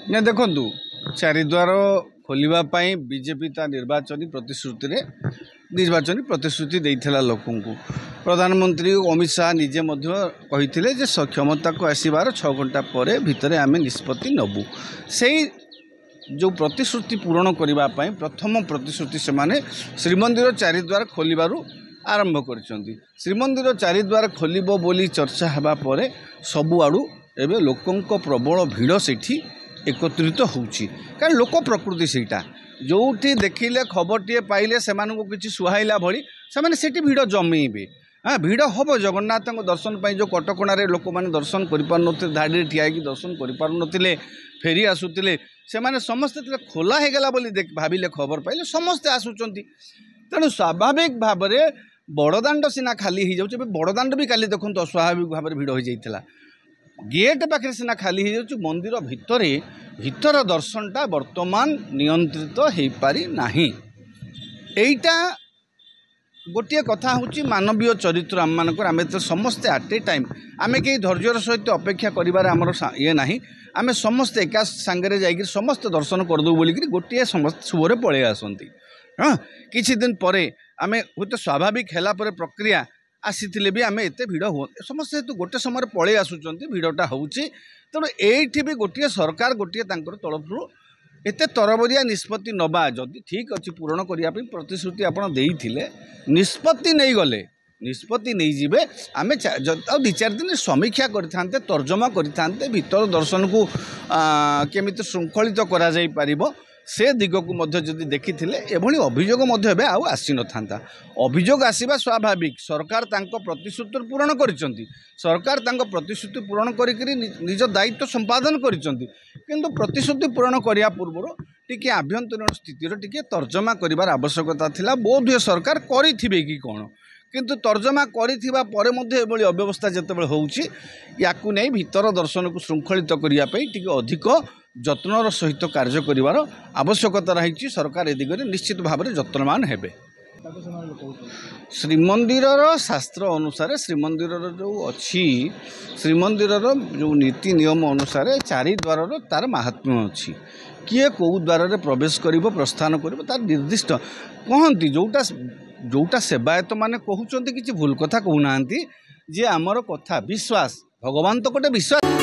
ना देखु चारिद्वार खोलिबा पाई बीजेपी ता निर्वाचनी प्रतिश्रुति देइथिला लोकन को प्रधानमंत्री अमित शाह निजे कही क्षमता को आसबार 6 घंटा पर भितर आम निष्पत्ति नबू से जो प्रतिश्रुति पूरण करने प्रथम प्रतिश्रुति से श्रीमंदिर चारिद्वार खोलू आरंभ कर श्रीमंदिर चारिद्वार खोल बोली चर्चा होगा पर सबुआड़ू एवं लोकों प्रबल भिड़ से एकत्रित होउछि कारण लोक प्रकृति सेटा जोठी देखिले खबर टे पाइले से किसी सुहाइला भली से भिड़ जमेबे। हाँ भिड़ हम जगन्नाथ दर्शन पर जो कटकणार लोक मैंने दर्शन कर धाड़ी ठिया दर्शन कर फेरी आसुले से समस्ते खोला हो गला भाविले खबर पाइले समस्ते आसुचंती तेणु स्वाभाविक भाव में बड़दाण्ड सीना खाली हो जाए बड़दाण्ड भी काली देखो अस्वाभाविक भाव में भिड़ हो जाता गेट पाखे सीना खाली हो जाए मंदिर भीतर दर्शनटा वर्तमान नियंत्रित हो पारि नाही। एइटा गोटे कथा हूँ मानवीय चरित्र आम मानक आम समस्ते आट ए टाइम आम कहीं धैर्यर सहित अपेक्षा कर ये ना आम समस्ते एका सांगे जा समस्त दर्शन करदे बोलिक गोटे समस्त शुभरे पलि आसती। हाँ किछि दिन पर आम हूँ तो स्वाभाविक है प्रक्रिया आसी भी आम एत भिड़ हो समस्ते तो गोटे समय पलि आसुँच भिड़टा हो तेणु ये भी गोटे सरकार गोटे तरफ एत तरबरिया निष्पत्ति नवा जदि ठीक अच्छी पूरण करने प्रतिश्रुति आपड़ निष्पत्ति नहीं गले निष्पत्ति नहीं जीवे आम दि चार दिन समीक्षा करते तर्जमा करते भीतर दर्शन को केमी श्रृंखलित करा जाई पारिबो से दिग को जदि देखी एभली अभियोग आसी न था अभियोग आसवा स्वाभाविक सरकार तांको प्रतिश्रुति पूरण करिसेंती सरकार तांको प्रतिश्रुति पूरण करी निज दायित्व संपादन करिसेंती किंतु प्रतिश्रुति पूरण करिया पूर्व टिके आभ्यंतरीण स्थितिर टिके तर्जमा करिवार आवश्यकता थिला बोध हुए सरकार करिथिबे कि कोन किंतु तर्जमा करिथिबा परे मध्ये एभली अव्यवस्था जेतेबेले होउछि याकु नै भीतर दर्शन को श्रृंखलित करिया पई टिके अधिक जत्नर सहित कार्य करिवार आवश्यकता रही सरकार ए दिगरे निश्चित भाव में जत्नवान हेबे। श्रीमंदिर शास्त्र अनुसार श्रीमंदिर जो अच्छी श्रीमंदिर जो नीति नियम अनुसार चारिद्वार तार महात्म्य अच्छी किए कौ द्वार प्रवेश कर प्रस्थान कर तार निर्दिष्ट कहती जोटा सेवायत मैंने कहते कि भूल कथा कहना जे आमर कथा विश्वास भगवान तो गोटे विश्वास